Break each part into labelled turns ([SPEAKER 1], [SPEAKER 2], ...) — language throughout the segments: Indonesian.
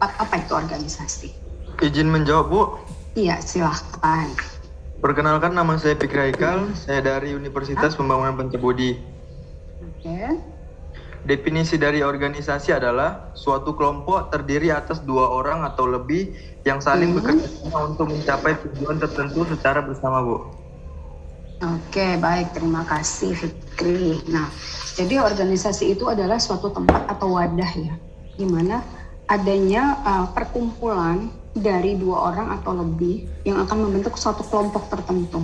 [SPEAKER 1] tempat apa itu organisasi?
[SPEAKER 2] Izin menjawab, Bu.
[SPEAKER 1] Iya, silahkan.
[SPEAKER 2] Perkenalkan, nama saya Fikri Haikal, saya dari Universitas Pembangunan Pancabudi.
[SPEAKER 1] Oke.
[SPEAKER 2] Definisi dari organisasi adalah suatu kelompok terdiri atas 2 orang atau lebih yang saling bekerja sama untuk mencapai tujuan tertentu secara bersama, Bu.
[SPEAKER 1] Oke, baik. Terima kasih, Fikri. Nah, jadi organisasi itu adalah suatu tempat atau wadah ya, di mana adanya perkumpulan dari 2 orang atau lebih yang akan membentuk suatu kelompok tertentu.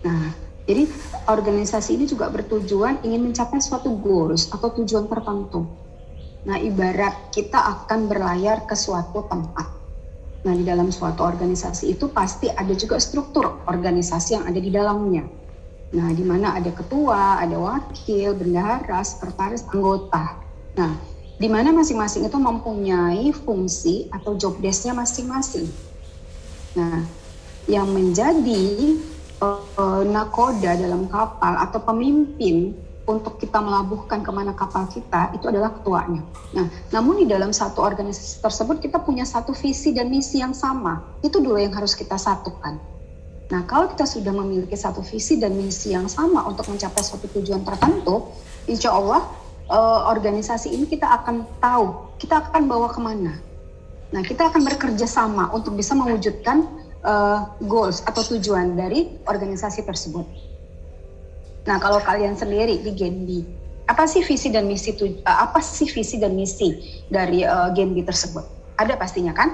[SPEAKER 1] Nah, jadi organisasi ini juga bertujuan ingin mencapai suatu goals atau tujuan tertentu. Nah, ibarat kita akan berlayar ke suatu tempat. Nah, di dalam suatu organisasi itu pasti ada juga struktur organisasi yang ada di dalamnya. Nah, di mana ada ketua, ada wakil, bendahara, sekretaris, anggota. Nah, di mana masing-masing itu mempunyai fungsi atau job desk-nya masing-masing. Nah, yang menjadi nakoda dalam kapal atau pemimpin untuk kita melabuhkan kemana kapal kita itu adalah ketuanya. Nah, namun di dalam satu organisasi tersebut kita punya satu visi dan misi yang sama. Itu dulu yang harus kita satukan. Nah, kalau kita sudah memiliki satu visi dan misi yang sama untuk mencapai suatu tujuan tertentu, insya Allah organisasi ini kita akan tahu, kita akan bawa kemana. Nah, kita akan bekerja sama untuk bisa mewujudkan goals atau tujuan dari organisasi tersebut. Nah, kalau kalian sendiri di Genbi, apa sih visi dan misi dari Genbi tersebut? Ada pastinya kan?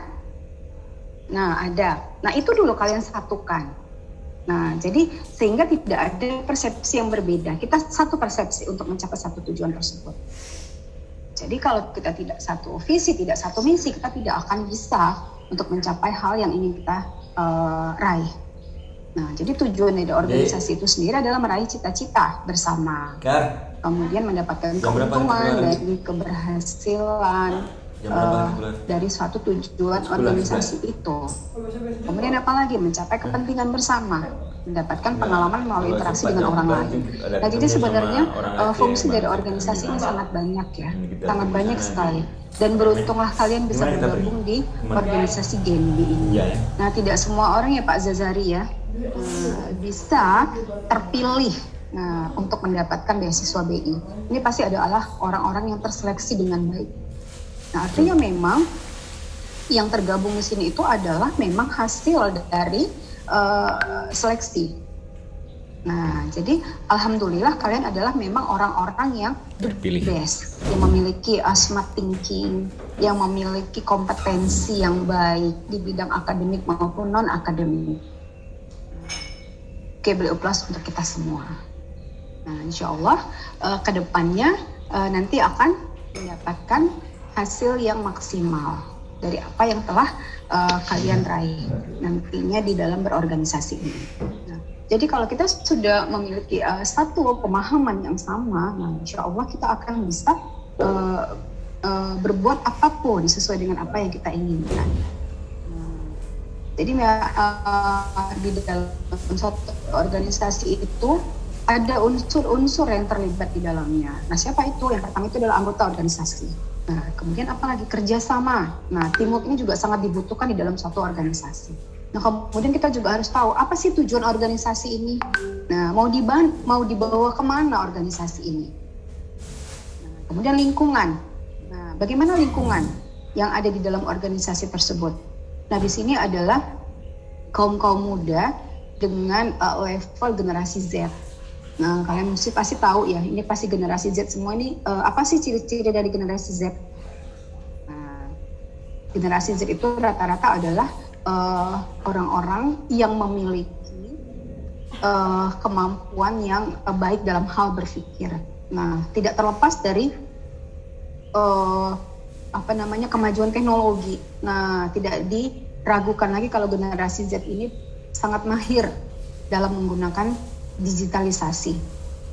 [SPEAKER 1] Nah, ada. Nah, itu dulu kalian satukan. Nah, jadi sehingga tidak ada persepsi yang berbeda. Kita satu persepsi untuk mencapai satu tujuan tersebut. Jadi kalau kita tidak satu visi, tidak satu misi, kita tidak akan bisa untuk mencapai hal yang ingin kita raih. Nah, jadi tujuan dari organisasi itu sendiri adalah meraih cita-cita bersama. Kemudian mendapatkan keuntungan dari keberhasilan dari suatu tujuan organisasi itu. Kemudian apalagi mencapai kepentingan bersama, mendapatkan pengalaman melalui interaksi dengan orang lain. Nah, jadi sebenarnya fungsi dari organisasi ini sangat banyak ya, sangat banyak sekali. Dan beruntunglah kalian bisa bergabung di organisasi Genbi ini. Nah, tidak semua orang ya Pak Zazari ya bisa terpilih untuk mendapatkan beasiswa BI. Ini pasti adalah orang-orang yang terseleksi dengan baik. Nah, artinya memang yang tergabung di sini itu adalah memang hasil dari seleksi. Nah, jadi alhamdulillah kalian adalah memang orang-orang yang
[SPEAKER 3] terpilih,
[SPEAKER 1] best, yang memiliki smart thinking, yang memiliki kompetensi yang baik di bidang akademik maupun non-akademik. Oke, beli plus untuk kita semua. Nah, insya Allah kedepannya nanti akan mendapatkan hasil yang maksimal dari apa yang telah kalian raih nantinya di dalam berorganisasi ini. Nah, jadi kalau kita sudah memiliki satu pemahaman yang sama, nah insya Allah kita akan bisa berbuat apapun sesuai dengan apa yang kita inginkan. Jadi di dalam suatu organisasi itu ada unsur-unsur yang terlibat di dalamnya. Nah, siapa itu? Yang pertama itu adalah anggota organisasi. Nah, kemudian apalagi kerjasama. Nah, teamwork ini juga sangat dibutuhkan di dalam suatu organisasi. Nah, kemudian kita juga harus tahu apa sih tujuan organisasi ini. Nah, mau dibawa kemana organisasi ini. Nah, kemudian lingkungan. Nah, bagaimana lingkungan yang ada di dalam organisasi tersebut? Nah, di sini adalah kaum muda dengan level generasi Z. Nah, kalian pasti tahu ya, ini pasti generasi Z semua ini. Apa sih ciri-ciri dari generasi Z? Nah, generasi Z itu rata-rata adalah orang-orang yang memiliki kemampuan yang baik dalam hal berpikir. Nah, tidak terlepas dari kemajuan teknologi. Nah, tidak diragukan lagi kalau generasi Z ini sangat mahir dalam menggunakan digitalisasi.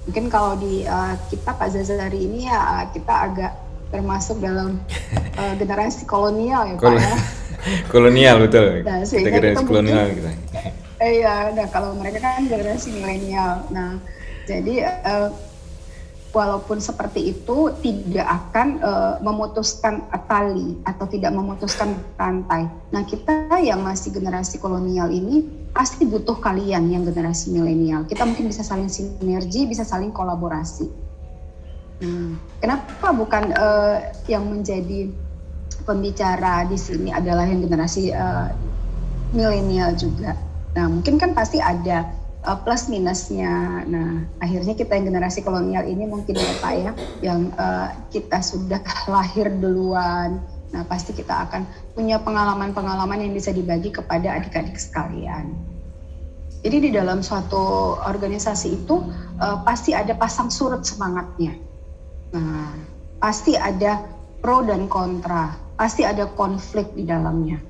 [SPEAKER 1] Mungkin kalau di kita Pak Zazari ini ya kita agak termasuk dalam generasi kolonial ya Pak ya.
[SPEAKER 3] Kolonial betul.
[SPEAKER 1] Nah,
[SPEAKER 3] kita generasi kolonial kita.
[SPEAKER 1] Iya, nah kalau mereka kan generasi milenial. Nah, jadi walaupun seperti itu tidak akan memutuskan tali atau tidak memutuskan rantai. Nah, kita yang masih generasi kolonial ini pasti butuh kalian yang generasi milenial. Kita mungkin bisa saling sinergi, bisa saling kolaborasi. Kenapa bukan yang menjadi pembicara di sini adalah yang generasi milenial juga? Nah, mungkin kan pasti ada plus minusnya. Nah, akhirnya kita yang generasi kolonial ini mungkin ya Pak ya, yang kita sudah lahir duluan. Nah, pasti kita akan punya pengalaman-pengalaman yang bisa dibagi kepada adik-adik sekalian. Jadi di dalam suatu organisasi itu pasti ada pasang surut semangatnya. Nah, pasti ada pro dan kontra, pasti ada konflik di dalamnya.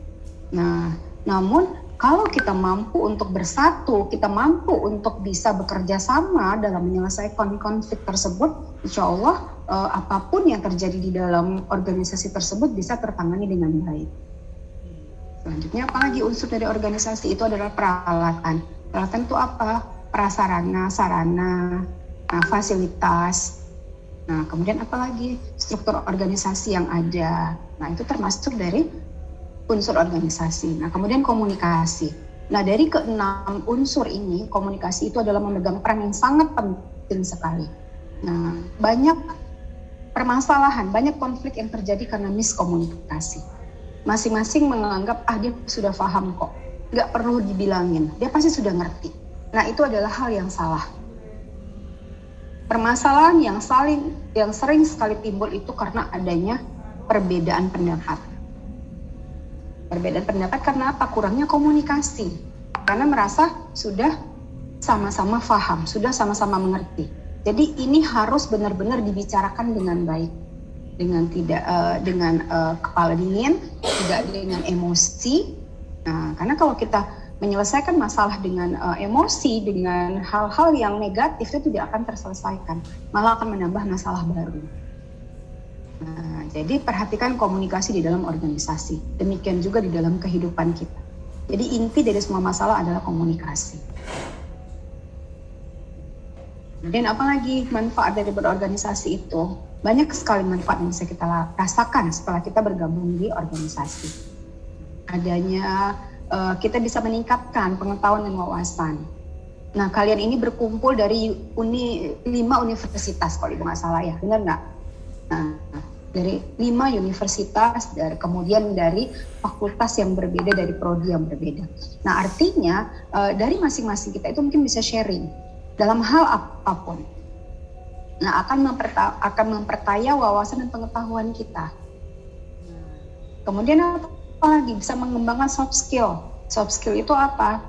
[SPEAKER 1] Nah, namun kalau kita mampu untuk bersatu, kita mampu untuk bisa bekerja sama dalam menyelesaikan konflik tersebut, insya Allah apapun yang terjadi di dalam organisasi tersebut bisa tertangani dengan baik. Selanjutnya, apalagi unsur dari organisasi itu adalah peralatan. Peralatan itu apa? Prasarana, sarana, fasilitas. Nah, kemudian apalagi struktur organisasi yang ada. Nah, itu termasuk dari unsur organisasi. Nah, kemudian komunikasi. Nah, dari keenam unsur ini, komunikasi itu adalah memegang peran yang sangat penting sekali. Nah, banyak permasalahan, banyak konflik yang terjadi karena miskomunikasi. Masing-masing menganggap, dia sudah paham kok, nggak perlu dibilangin, dia pasti sudah ngerti. Nah, itu adalah hal yang salah. Permasalahan yang sering sekali timbul itu karena adanya perbedaan pendapat. Perbedaan pendapat karena apa? Kurangnya komunikasi. Karena merasa sudah sama-sama paham, sudah sama-sama mengerti. Jadi ini harus benar-benar dibicarakan dengan baik, dengan tidak dengan kepala dingin, tidak dengan emosi. Nah, karena kalau kita menyelesaikan masalah dengan emosi, dengan hal-hal yang negatif itu tidak akan terselesaikan, malah akan menambah masalah baru. Nah, jadi perhatikan komunikasi di dalam organisasi, demikian juga di dalam kehidupan kita. Jadi inti dari semua masalah adalah komunikasi. Kemudian apalagi manfaat dari berorganisasi itu? Banyak sekali manfaat yang bisa kita rasakan setelah kita bergabung di organisasi. Adanya kita bisa meningkatkan pengetahuan dan wawasan. Nah, kalian ini berkumpul dari 5 universitas kalau ibu nggak salah ya, benar nggak? Nah, dari 5 universitas, kemudian dari fakultas yang berbeda, dari prodi yang berbeda. Nah, artinya dari masing-masing kita itu mungkin bisa sharing dalam hal apapun. Nah, akan memperkaya wawasan dan pengetahuan kita. Kemudian apalagi bisa mengembangkan soft skill. Soft skill itu apa?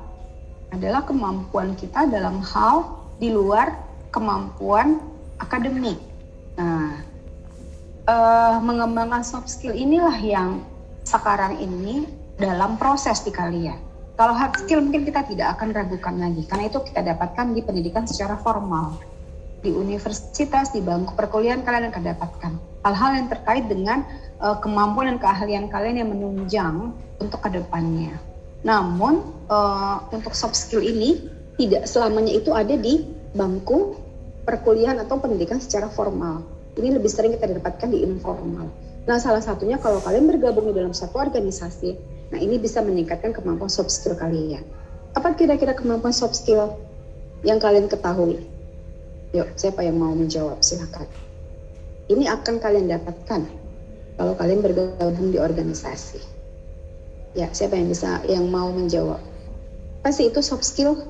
[SPEAKER 1] Adalah kemampuan kita dalam hal di luar kemampuan akademik. Nah, mengembangkan soft skill inilah yang sekarang ini dalam proses di kalian. Kalau hard skill mungkin kita tidak akan ragukan lagi, karena itu kita dapatkan di pendidikan secara formal. Di universitas, di bangku perkuliahan kalian akan dapatkan hal-hal yang terkait dengan kemampuan dan keahlian kalian yang menunjang untuk kedepannya. Namun untuk soft skill ini tidak selamanya itu ada di bangku perkuliahan atau pendidikan secara formal. Ini lebih sering kita dapatkan di informal. Nah, salah satunya kalau kalian bergabung di dalam satu organisasi, nah ini bisa meningkatkan kemampuan soft skill kalian. Apa kira-kira kemampuan soft skill yang kalian ketahui? Yuk, siapa yang mau menjawab? Silakan. Ini akan kalian dapatkan kalau kalian bergabung di organisasi. Ya, siapa yang mau menjawab? Pasti itu soft skill.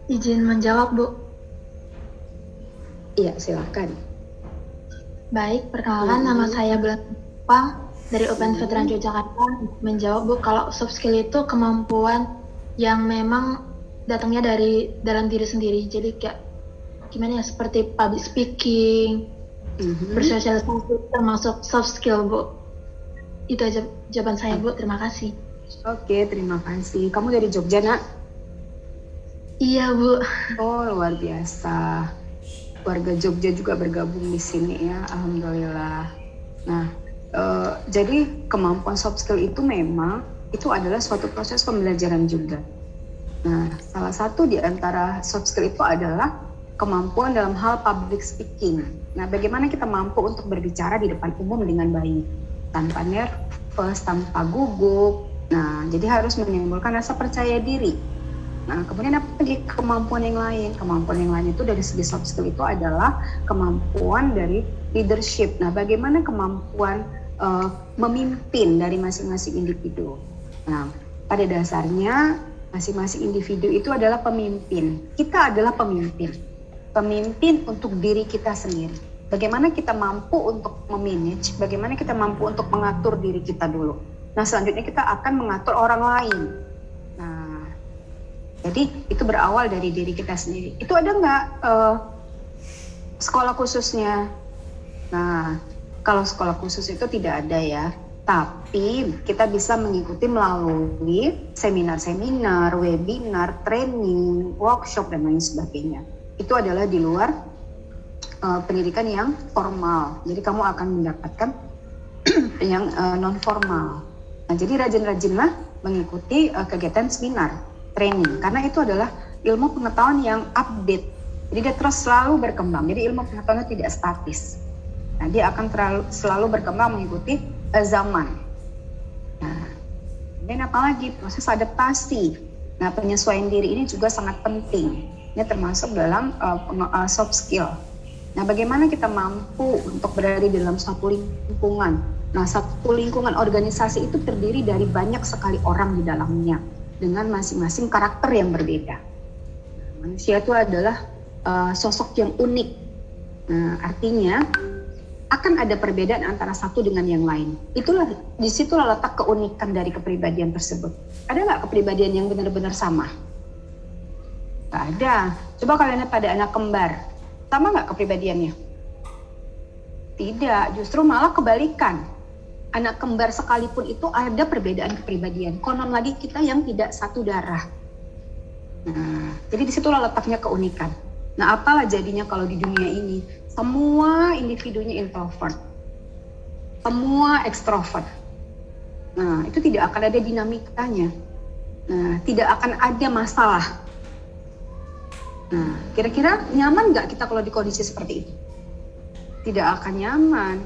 [SPEAKER 4] Izin menjawab, Bu.
[SPEAKER 1] Iya, silakan.
[SPEAKER 4] Baik, perkenalkan nama saya Bulan Pang dari Open Veteran Yogyakarta. Menjawab, Bu, kalau soft skill itu kemampuan yang memang datangnya dari dalam diri sendiri. Jadi kayak gimana ya, seperti public speaking, bersosialisasi, termasuk soft skill, Bu. Itu aja jawaban saya, Bu. Terima kasih.
[SPEAKER 1] Oke, terima kasih. Kamu dari Jogja, Nak?
[SPEAKER 4] Iya, Bu.
[SPEAKER 1] Oh, luar biasa. Warga Jogja juga bergabung di sini ya, alhamdulillah. Nah, jadi kemampuan soft skill itu memang itu adalah suatu proses pembelajaran juga. Nah, salah salah satu di antara soft skill itu adalah kemampuan dalam hal public speaking. Nah, bagaimana kita mampu untuk berbicara di depan umum dengan baik, tanpa nervous, tanpa gugup. Nah, jadi harus menimbulkan rasa percaya diri. Nah, kemudian apa lagi kemampuan yang lain? Kemampuan yang lain itu dari segi soft skill itu adalah kemampuan dari leadership. Nah, bagaimana kemampuan memimpin dari masing-masing individu. Nah, pada dasarnya masing-masing individu itu adalah pemimpin. Kita adalah pemimpin. Pemimpin untuk diri kita sendiri. Bagaimana kita mampu untuk memanage, bagaimana kita mampu untuk mengatur diri kita dulu. Nah, selanjutnya kita akan mengatur orang lain. Nah, jadi itu berawal dari diri kita sendiri. Itu ada nggak sekolah khususnya? Nah, kalau sekolah khusus itu tidak ada ya. Tapi kita bisa mengikuti melalui seminar-seminar, webinar, training, workshop, dan lain sebagainya. Itu adalah di luar pendidikan yang formal. Jadi kamu akan mendapatkan yang non formal. Nah, jadi rajin-rajinlah mengikuti kegiatan seminar, training, karena itu adalah ilmu pengetahuan yang update. Jadi dia terus selalu berkembang. Jadi ilmu pengetahuannya tidak statis. Nah, dia akan selalu berkembang mengikuti zaman. Nah, dan apalagi proses adaptasi. Nah, penyesuaian diri ini juga sangat penting. Ini termasuk dalam soft skill. Nah, bagaimana kita mampu untuk berada di dalam suatu lingkungan. Nah, satu lingkungan organisasi itu terdiri dari banyak sekali orang di dalamnya dengan masing-masing karakter yang berbeda. Manusia itu adalah sosok yang unik. Nah, artinya akan ada perbedaan antara satu dengan yang lain. Disitulah letak keunikan dari kepribadian tersebut. Ada nggak kepribadian yang benar-benar sama? Nggak ada. Coba kalian lihat pada anak kembar, sama nggak kepribadiannya? Tidak, justru malah kebalikan. Anak kembar sekalipun itu ada perbedaan kepribadian. Konon lagi kita yang tidak satu darah. Nah, jadi disitulah letaknya keunikan. Nah, apalah jadinya kalau di dunia ini semua individunya introvert, semua ekstrovert. Nah, itu tidak akan ada dinamikanya. Nah, tidak akan ada masalah. Nah, kira-kira nyaman nggak kita kalau di kondisi seperti itu? Tidak akan nyaman.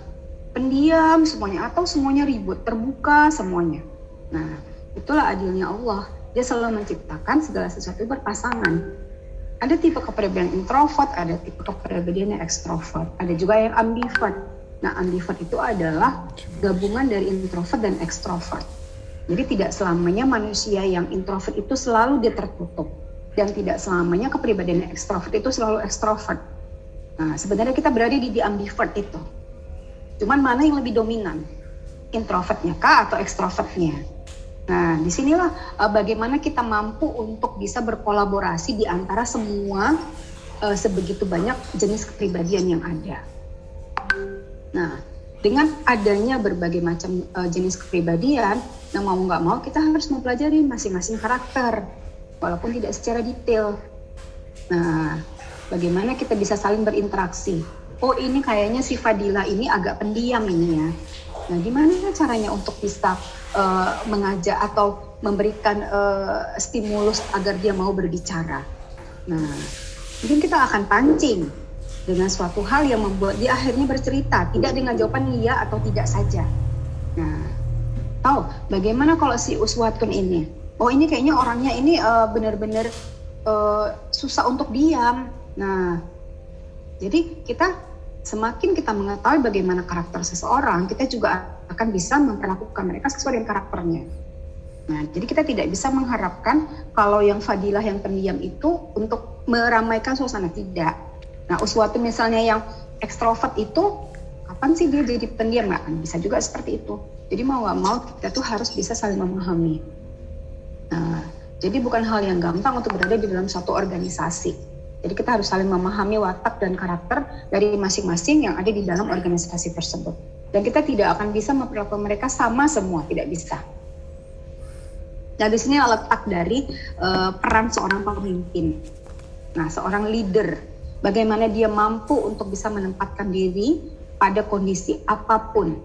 [SPEAKER 1] Pendiam semuanya atau semuanya ribut, terbuka semuanya. Nah, itulah adilnya Allah. Dia selalu menciptakan segala sesuatu berpasangan. Ada tipe kepribadian introvert, ada tipe kepribadian yang ekstrovert, ada juga yang ambivert. Nah, ambivert itu adalah gabungan dari introvert dan ekstrovert. Jadi tidak selamanya manusia yang introvert itu selalu dia tertutup. Dan tidak selamanya kepribadian yang ekstrovert itu selalu ekstrovert. Nah, sebenarnya kita berada di ambivert itu. Cuman mana yang lebih dominan? Introvertnya kah atau ekstrovertnya? Nah, disinilah bagaimana kita mampu untuk bisa berkolaborasi di antara semua sebegitu banyak jenis kepribadian yang ada. Nah, dengan adanya berbagai macam jenis kepribadian, nah mau nggak mau kita harus mempelajari masing-masing karakter, walaupun tidak secara detail. Nah, bagaimana kita bisa saling berinteraksi? Oh, ini kayaknya si Fadila ini agak pendiam ini ya. Nah, gimana caranya untuk bisa mengajak atau memberikan stimulus agar dia mau berbicara? Nah, mungkin kita akan pancing dengan suatu hal yang membuat dia akhirnya bercerita, tidak dengan jawaban iya atau tidak saja. Nah, tahu bagaimana kalau si Uswatun ini? Oh, ini kayaknya orangnya ini benar-benar susah untuk diam. Nah, jadi semakin kita mengetahui bagaimana karakter seseorang, kita juga akan bisa memperlakukan mereka sesuai dengan karakternya. Nah, jadi kita tidak bisa mengharapkan kalau yang Fadilah yang pendiam itu untuk meramaikan suasana, tidak. Nah, Uswatun misalnya yang ekstrovert itu, kapan sih dia jadi pendiam? Nggak kan bisa juga seperti itu. Jadi mau nggak mau kita tuh harus bisa saling memahami. Nah, jadi bukan hal yang gampang untuk berada di dalam suatu organisasi. Jadi kita harus saling memahami watak dan karakter dari masing-masing yang ada di dalam organisasi tersebut. Dan kita tidak akan bisa memperlakukan mereka sama semua, tidak bisa. Nah, di sini letak dari peran seorang pemimpin. Nah, seorang leader, bagaimana dia mampu untuk bisa menempatkan diri pada kondisi apapun.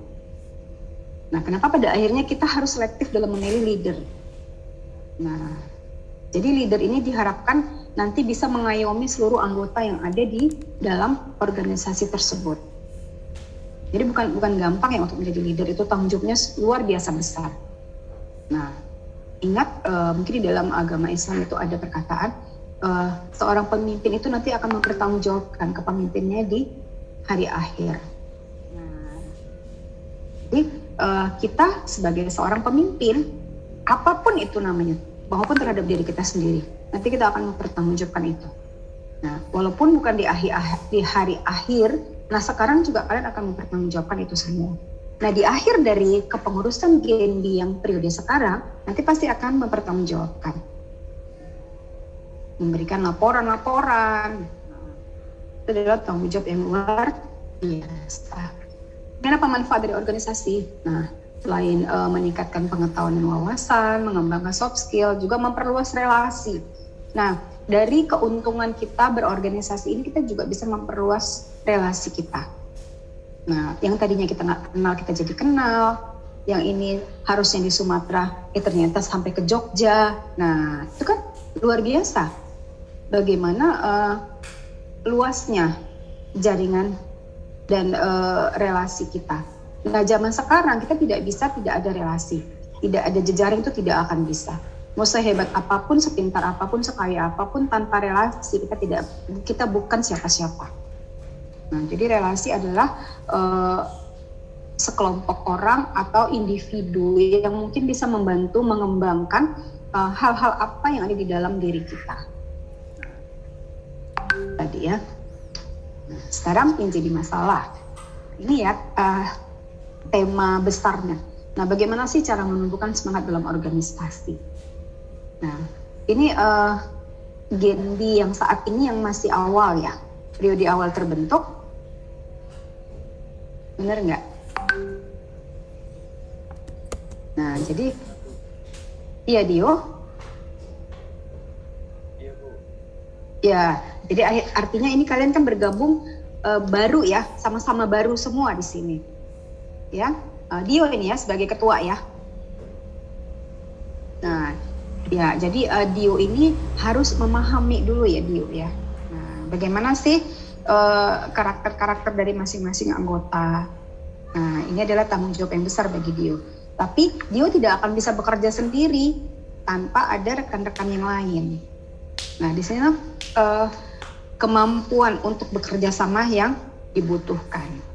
[SPEAKER 1] Nah, kenapa pada akhirnya kita harus selektif dalam memilih leader? Nah, Jadi leader ini diharapkan nanti bisa mengayomi seluruh anggota yang ada di dalam organisasi tersebut. Jadi bukan gampang ya untuk menjadi leader, itu tanggung jawabnya luar biasa besar. Nah, ingat mungkin di dalam agama Islam itu ada perkataan seorang pemimpin itu nanti akan mempertanggungjawabkan kepemimpinnya di hari akhir. Nah, jadi kita sebagai seorang pemimpin, apapun itu namanya, maupun terhadap diri kita sendiri, nanti kita akan mempertanggungjawabkan itu. Nah, walaupun bukan di hari akhir, nah sekarang juga kalian akan mempertanggungjawabkan itu semua. Nah, di akhir dari kepengurusan GNB yang periode sekarang, nanti pasti akan mempertanggungjawabkan, memberikan laporan-laporan. Itu adalah tanggung jawab yang luar biasa. Apa manfaat dari organisasi? Nah, selain meningkatkan pengetahuan dan wawasan, mengembangkan soft skill, juga memperluas relasi. Nah, dari keuntungan kita berorganisasi ini, kita juga bisa memperluas relasi kita. Nah, yang tadinya kita nggak kenal, kita jadi kenal. Yang ini harusnya di Sumatera, ternyata sampai ke Jogja. Nah, itu kan luar biasa. Bagaimana luasnya jaringan dan relasi kita. Nah, zaman sekarang kita tidak bisa tidak ada relasi, tidak ada jejaring, itu tidak akan bisa. Mau sehebat apapun, sepintar apapun, sekaya apapun, tanpa relasi kita bukan siapa-siapa. Nah, jadi relasi adalah sekelompok orang atau individu yang mungkin bisa membantu mengembangkan hal-hal apa yang ada di dalam diri kita. Tadi ya. Nah, sekarang yang jadi masalah, ini ya tema besarnya. Nah, bagaimana sih cara menumbuhkan semangat dalam organisasi? Nah, ini GNB yang saat ini yang masih awal ya, periode awal terbentuk, bener nggak? Nah, jadi iya Dio?
[SPEAKER 2] Iya Bu.
[SPEAKER 1] Ya, jadi artinya ini kalian kan bergabung baru ya, sama-sama baru semua di sini. Ya, Dio ini ya sebagai ketua ya. Nah, ya jadi Dio ini harus memahami dulu ya Dio ya. Nah, bagaimana sih karakter-karakter dari masing-masing anggota. Nah, ini adalah tanggung jawab yang besar bagi Dio. Tapi Dio tidak akan bisa bekerja sendiri tanpa ada rekan-rekan yang lain. Nah, di sini kemampuan untuk bekerja sama yang dibutuhkan.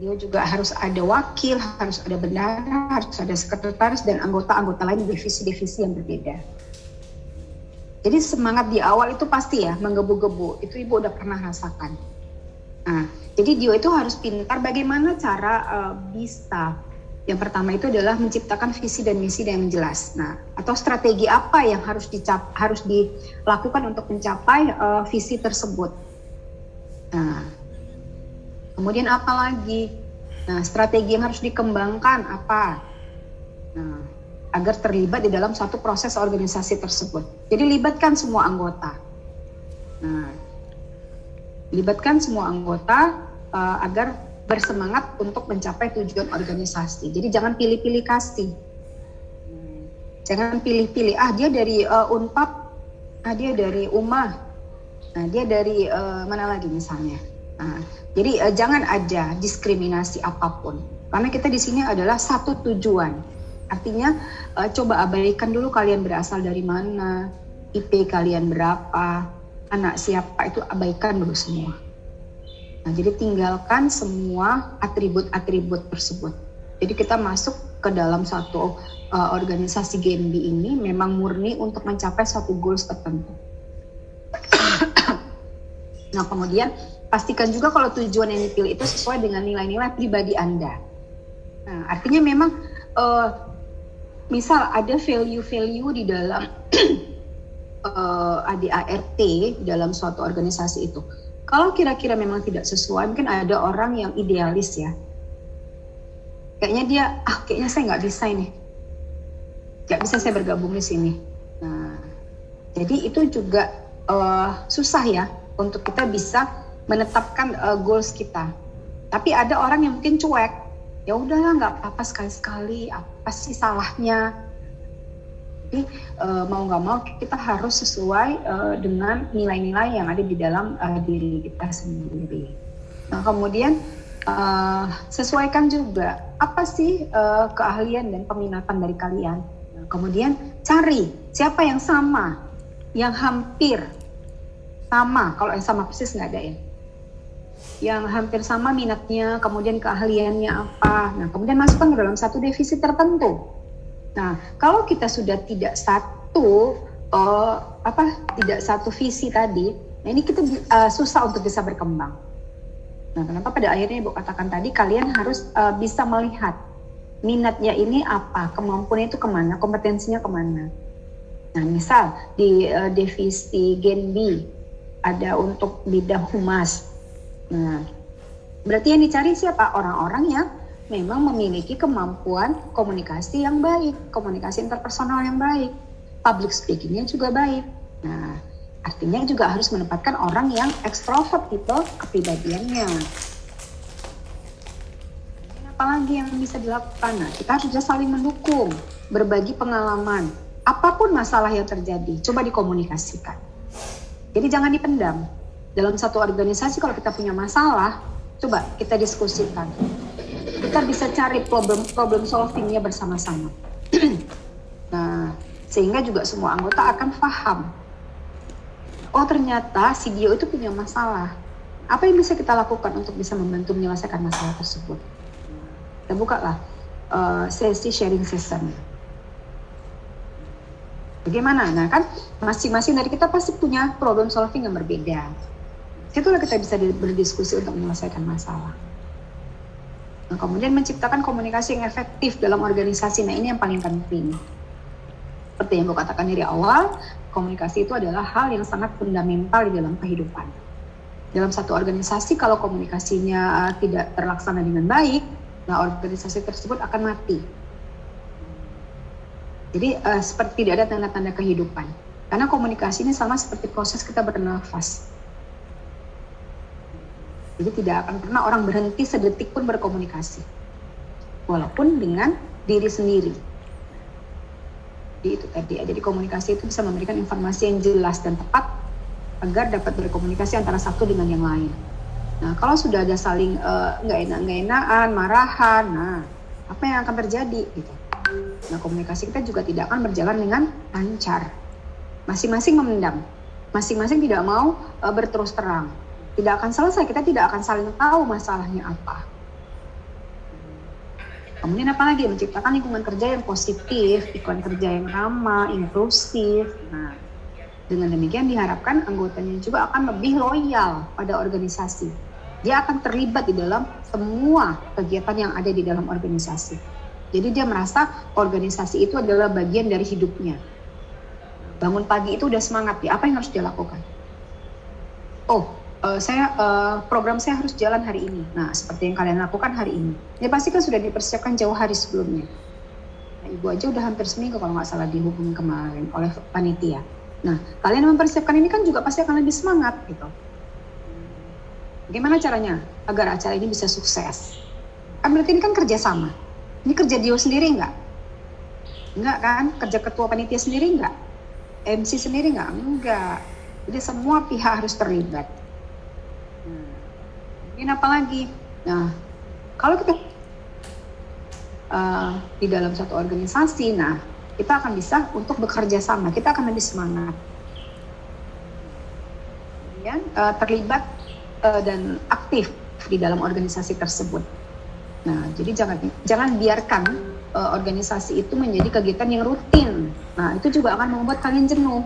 [SPEAKER 1] Dia juga harus ada wakil, harus ada bendahara, harus ada sekretaris dan anggota-anggota lain divisi-divisi yang berbeda. Jadi semangat di awal itu pasti ya menggebu-gebu, itu Ibu udah pernah rasakan. Nah, jadi Dio itu harus pintar bagaimana cara bisa. Yang pertama itu adalah menciptakan visi dan misi yang jelas. Nah, atau strategi apa yang harus dilakukan untuk mencapai visi tersebut. Nah, kemudian apa lagi? Nah, strategi yang harus dikembangkan apa? Nah, agar terlibat di dalam suatu proses organisasi tersebut. Jadi libatkan semua anggota. Nah, libatkan semua anggota agar bersemangat untuk mencapai tujuan organisasi. Jadi jangan pilih-pilih kasih. Jangan pilih-pilih, dia dari Unpad, dia dari UMA, nah dia dari mana lagi misalnya. Nah, jadi jangan ada diskriminasi apapun, karena kita di sini adalah satu tujuan. Artinya coba abaikan dulu kalian berasal dari mana, IP kalian berapa, anak siapa, itu abaikan dulu semua. Nah, jadi tinggalkan semua atribut-atribut tersebut. Jadi kita masuk ke dalam satu organisasi GNB ini memang murni untuk mencapai suatu goals tertentu. Nah, kemudian pastikan juga kalau tujuan yang dipilih itu sesuai dengan nilai-nilai pribadi Anda. Nah, artinya memang misal ada value-value di dalam ADART di dalam suatu organisasi itu. Kalau kira-kira memang tidak sesuai, mungkin ada orang yang idealis ya. Kayaknya dia, kayaknya saya nggak bisa ini. Nggak bisa saya bergabung di sini. Nah, jadi itu juga susah ya untuk kita bisa menetapkan goals kita. Tapi ada orang yang mungkin cuek. Ya udahlah, nggak apa-apa sekali-sekali. Apa sih salahnya? Jadi mau nggak mau kita harus sesuai dengan nilai-nilai yang ada di dalam diri kita sendiri. Nah kemudian sesuaikan juga apa sih keahlian dan peminatan dari kalian. Nah, kemudian cari siapa yang sama, yang hampir sama. Kalau yang sama persis nggak ada ya. Yang hampir sama minatnya, kemudian keahliannya apa. Nah kemudian masukkan ke dalam satu divisi tertentu. Nah kalau kita sudah tidak satu visi tadi, nah ini kita susah untuk bisa berkembang. Nah, kenapa pada akhirnya Ibu katakan tadi kalian harus bisa melihat minatnya ini apa, kemampuannya itu kemana, kompetensinya kemana. Nah, misal di divisi Gen B ada untuk bidang humas. Nah, berarti yang dicari siapa? Orang-orang yang memang memiliki kemampuan komunikasi yang baik, komunikasi interpersonal yang baik, public speakingnya juga baik. Nah, artinya juga harus menempatkan orang yang ekstrovert gitu kepribadiannya. Apalagi yang bisa dilakukan? Nah, kita harus saling mendukung, berbagi pengalaman. Apapun masalah yang terjadi, coba dikomunikasikan. Jadi jangan dipendam. Dalam satu organisasi kalau kita punya masalah, coba kita diskusikan. Kita bisa cari problem solvingnya bersama-sama. Nah, sehingga juga semua anggota akan paham. Oh ternyata si Dio itu punya masalah. Apa yang bisa kita lakukan untuk bisa membantu menyelesaikan masalah tersebut? Kita bukalah sesi sharing session. Bagaimana? Nah kan masing-masing dari kita pasti punya problem solving yang berbeda. Situlah kita bisa berdiskusi untuk menyelesaikan masalah. Nah, kemudian menciptakan komunikasi yang efektif dalam organisasi. Nah ini yang paling penting. Seperti yang saya katakan dari awal, komunikasi itu adalah hal yang sangat fundamental di dalam kehidupan. Dalam satu organisasi kalau komunikasinya tidak terlaksana dengan baik, nah organisasi tersebut akan mati. Jadi seperti tidak ada tanda-tanda kehidupan. Karena komunikasi ini sama seperti proses kita bernafas. Jadi tidak akan pernah orang berhenti sedetik pun berkomunikasi. Walaupun dengan diri sendiri. Jadi itu tadi ya. Jadi komunikasi itu bisa memberikan informasi yang jelas dan tepat agar dapat berkomunikasi antara satu dengan yang lain. Nah, kalau sudah ada saling nggak enak-enakan, marahan, nah apa yang akan terjadi gitu. Nah, komunikasi kita juga tidak akan berjalan dengan lancar. Masing-masing memendam, masing-masing tidak mau berterus terang. Tidak akan selesai, kita tidak akan saling tahu masalahnya apa. Kemudian apalagi menciptakan lingkungan kerja yang positif, lingkungan kerja yang ramah, inklusif. Nah, dengan demikian diharapkan anggotanya juga akan lebih loyal pada organisasi. Dia akan terlibat di dalam semua kegiatan yang ada di dalam organisasi. Jadi dia merasa organisasi itu adalah bagian dari hidupnya. Bangun pagi itu udah semangat ya, apa yang harus dia lakukan? Program saya harus jalan hari ini. Nah, seperti yang kalian lakukan hari ini. Ya pasti kan sudah dipersiapkan jauh hari sebelumnya. Nah, Ibu aja udah hampir seminggu kalau nggak salah dihubungi kemarin oleh panitia. Nah, kalian mempersiapkan ini kan juga pasti akan lebih semangat gitu. Bagaimana caranya agar acara ini bisa sukses? Kan berarti ini kan kerjasama. Ini kerja Dio sendiri nggak? Enggak kan? Kerja ketua panitia sendiri nggak? MC sendiri nggak? Enggak. Jadi semua pihak harus terlibat. Mungkin apa lagi? Nah, kalau kita di dalam satu organisasi, nah kita akan bisa untuk bekerja sama, kita akan lebih semangat. Kemudian terlibat dan aktif di dalam organisasi tersebut. Nah, jadi jangan biarkan organisasi itu menjadi kegiatan yang rutin. Nah, itu juga akan membuat kalian jenuh.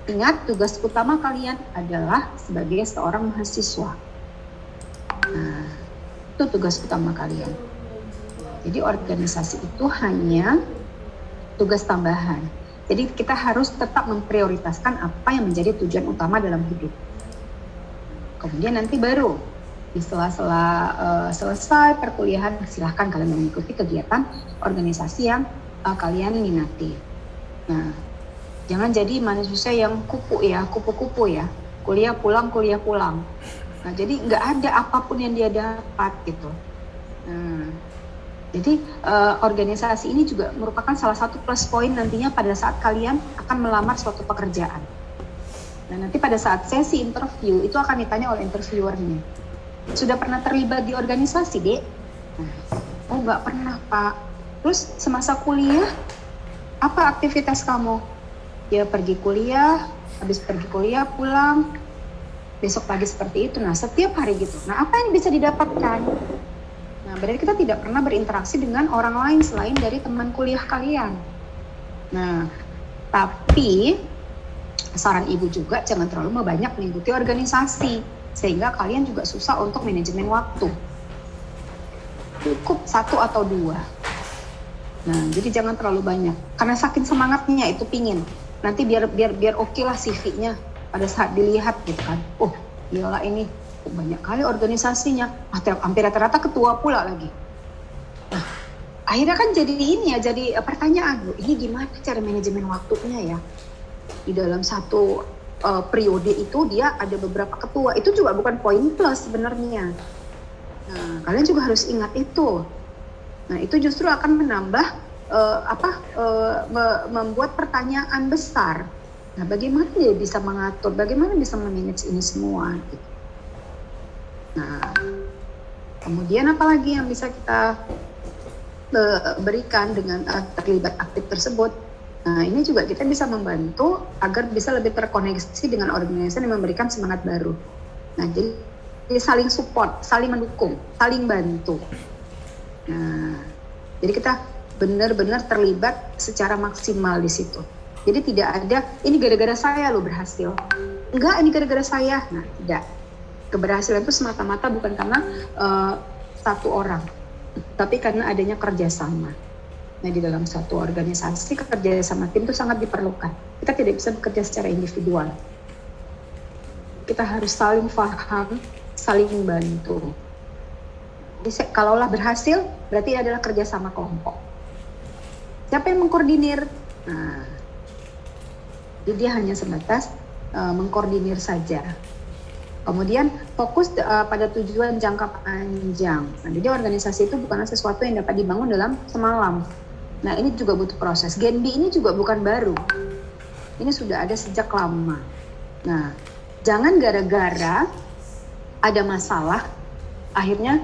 [SPEAKER 1] Ingat, tugas utama kalian adalah sebagai seorang mahasiswa. Nah, itu tugas utama kalian. Jadi organisasi itu hanya tugas tambahan. Jadi kita harus tetap memprioritaskan apa yang menjadi tujuan utama dalam hidup. Kemudian nanti baru di sela-sela selesai perkuliahan silahkan kalian mengikuti kegiatan organisasi yang kalian minati. Nah, jangan jadi manusia yang kupu-kupu ya, kuliah pulang. Nah, jadi nggak ada apapun yang dia dapat gitu. Nah, Jadi organisasi ini juga merupakan salah satu plus point nantinya pada saat kalian akan melamar suatu pekerjaan. Nah, nanti pada saat sesi interview itu akan ditanya oleh interviewernya, sudah pernah terlibat di organisasi, Dek? Nah, oh nggak pernah, Pak. Terus semasa kuliah, apa aktivitas kamu? Ya pergi kuliah, habis pergi kuliah pulang, besok pagi seperti itu. Nah, setiap hari gitu. Nah, apa yang bisa didapatkan? Nah, berarti kita tidak pernah berinteraksi dengan orang lain selain dari teman kuliah kalian. Nah, tapi saran ibu juga jangan terlalu banyak mengikuti organisasi, sehingga kalian juga susah untuk manajemen waktu. Cukup 1 atau 2. Nah, jadi jangan terlalu banyak. Karena saking semangatnya itu pingin. Nanti biar oke lah CV-nya pada saat dilihat gitu kan. Oh, iyalah ini banyak kali organisasinya, hampir rata-rata ketua pula lagi. Nah, akhirnya kan jadi ini ya, jadi pertanyaan, ini gimana cara manajemen waktunya ya? Di dalam satu periode itu dia ada beberapa ketua, itu juga bukan poin plus sebenarnya. Nah, kalian juga harus ingat itu. Nah, itu justru akan menambah membuat pertanyaan besar. Nah, bagaimana dia bisa mengatur, bagaimana bisa memanage ini semua? Gitu. Nah, kemudian apalagi yang bisa kita berikan dengan terlibat aktif tersebut? Nah, ini juga kita bisa membantu agar bisa lebih terkoneksi dengan organisasi yang memberikan semangat baru. Nah, jadi saling support, saling mendukung, saling bantu. Nah, jadi kita benar-benar terlibat secara maksimal di situ. Jadi tidak ada, ini gara-gara saya lo berhasil. Enggak, ini gara-gara saya. Nah, tidak. Keberhasilan itu semata-mata bukan karena satu orang, tapi karena adanya kerjasama. Nah, di dalam satu organisasi, kerjasama tim itu sangat diperlukan. Kita tidak bisa bekerja secara individual. Kita harus saling paham, saling bantu. Jadi, kalaulah berhasil, berarti adalah kerjasama kelompok. Siapa yang mengkoordinir? Nah, jadi dia hanya sebatas mengkoordinir saja. Kemudian fokus pada tujuan jangka panjang. Nah, jadi organisasi itu bukanlah sesuatu yang dapat dibangun dalam semalam. Nah, ini juga butuh proses. Genbi ini juga bukan baru. Ini sudah ada sejak lama. Nah, jangan gara-gara ada masalah, akhirnya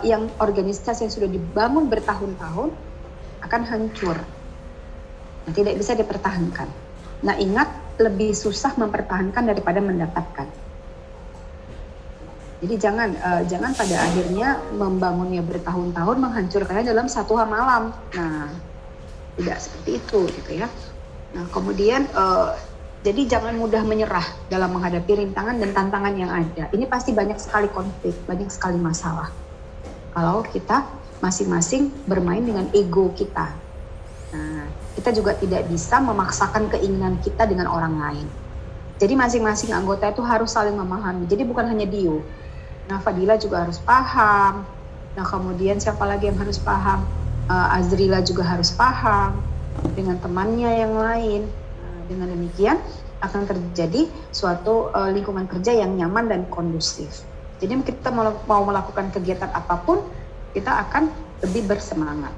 [SPEAKER 1] yang organisasi yang sudah dibangun bertahun-tahun akan hancur. Nah, tidak bisa dipertahankan. Nah, ingat, lebih susah mempertahankan daripada mendapatkan. Jadi jangan pada akhirnya membangunnya bertahun-tahun, menghancurkannya dalam satu malam. Nah, tidak seperti itu gitu ya. Nah, kemudian jadi jangan mudah menyerah dalam menghadapi rintangan dan tantangan yang ada. Ini pasti banyak sekali konflik, banyak sekali masalah. Kalau kita masing-masing bermain dengan ego kita. Nah, kita juga tidak bisa memaksakan keinginan kita dengan orang lain. Jadi masing-masing anggota itu harus saling memahami. Jadi bukan hanya Dio. Nah, Fadila juga harus paham. Nah, kemudian siapa lagi yang harus paham? Azrila juga harus paham dengan temannya yang lain. Nah, dengan demikian akan terjadi suatu lingkungan kerja yang nyaman dan kondusif. Jadi kita mau melakukan kegiatan apapun, kita akan lebih bersemangat.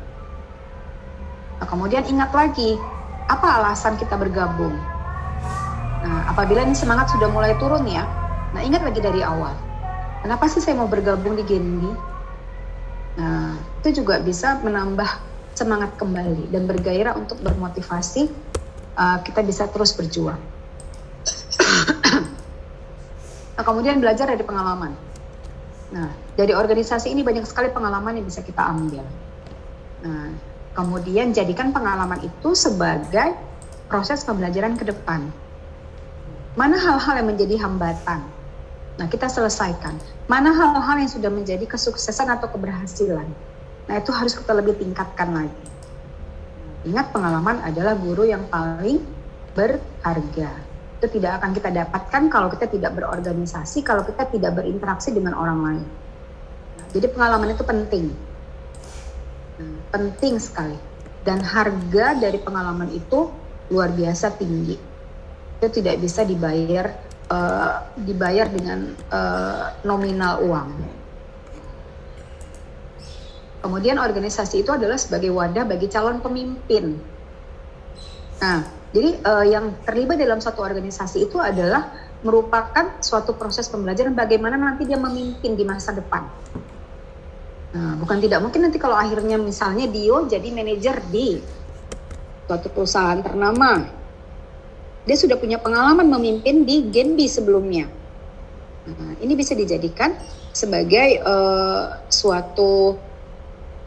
[SPEAKER 1] Nah, kemudian ingat lagi, apa alasan kita bergabung? Nah, apabila ini semangat sudah mulai turun ya, nah ingat lagi dari awal. Kenapa sih saya mau bergabung di Genbi? Nah, itu juga bisa menambah semangat kembali dan bergairah untuk bermotivasi kita bisa terus berjuang. Nah, kemudian belajar dari pengalaman. Nah, dari organisasi ini banyak sekali pengalaman yang bisa kita ambil. Nah, kemudian jadikan pengalaman itu sebagai proses pembelajaran ke depan. Mana hal-hal yang menjadi hambatan? Nah, kita selesaikan. Mana hal-hal yang sudah menjadi kesuksesan atau keberhasilan? Nah, itu harus kita lebih tingkatkan lagi. Ingat, pengalaman adalah guru yang paling berharga. Itu tidak akan kita dapatkan kalau kita tidak berorganisasi, kalau kita tidak berinteraksi dengan orang lain. Nah, jadi pengalaman itu penting. Nah, penting sekali. Dan harga dari pengalaman itu luar biasa tinggi. Itu tidak bisa dibayar dengan nominal uang. Kemudian organisasi itu adalah sebagai wadah bagi calon pemimpin. Nah, jadi yang terlibat dalam satu organisasi itu adalah merupakan suatu proses pembelajaran bagaimana nanti dia memimpin di masa depan. Nah, bukan tidak mungkin nanti kalau akhirnya misalnya Dio jadi manajer di suatu perusahaan ternama. Dia sudah punya pengalaman memimpin di Genbi sebelumnya. Nah, ini bisa dijadikan sebagai suatu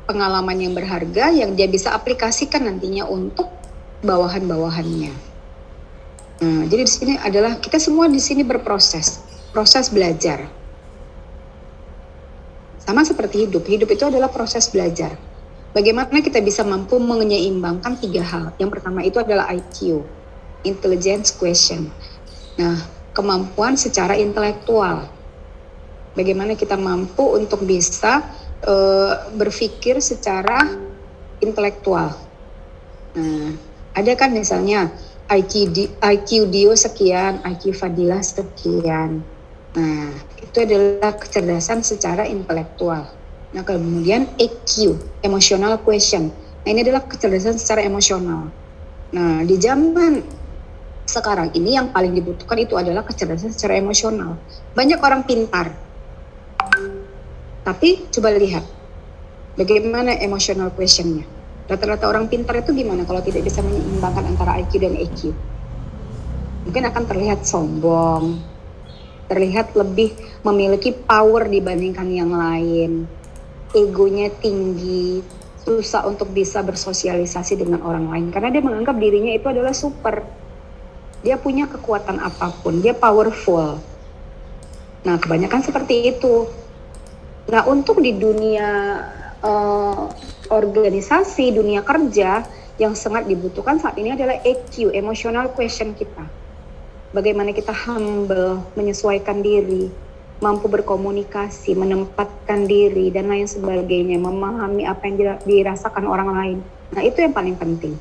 [SPEAKER 1] pengalaman yang berharga yang dia bisa aplikasikan nantinya untuk bawahan-bawahannya. Nah, jadi di sini adalah kita semua di sini berproses, proses belajar. Sama seperti hidup itu adalah proses belajar. Bagaimana kita bisa mampu menyeimbangkan 3 hal. Yang pertama itu adalah IQ, intelligence quotient. Nah, kemampuan secara intelektual. Bagaimana kita mampu untuk bisa berpikir secara intelektual. Nah, ada kan misalnya IQ Dio sekian, IQ Fadila sekian. Nah, itu adalah kecerdasan secara intelektual. Nah, kemudian EQ, emotional quotient. Nah, ini adalah kecerdasan secara emosional. Nah, di zaman sekarang ini yang paling dibutuhkan itu adalah kecerdasan secara emosional. Banyak orang pintar, tapi coba lihat bagaimana emotional quotient-nya. Rata-rata orang pintar itu gimana kalau tidak bisa menyeimbangkan antara IQ dan EQ? Mungkin akan terlihat sombong, terlihat lebih memiliki power dibandingkan yang lain, egonya tinggi, susah untuk bisa bersosialisasi dengan orang lain karena dia menganggap dirinya itu adalah super. Dia punya kekuatan apapun, dia powerful. Nah, kebanyakan seperti itu. Nah, untuk di dunia organisasi, dunia kerja yang sangat dibutuhkan saat ini adalah EQ, emotional quotient kita. Bagaimana kita humble, menyesuaikan diri, mampu berkomunikasi, menempatkan diri, dan lain sebagainya, memahami apa yang dirasakan orang lain. Nah, itu yang paling penting.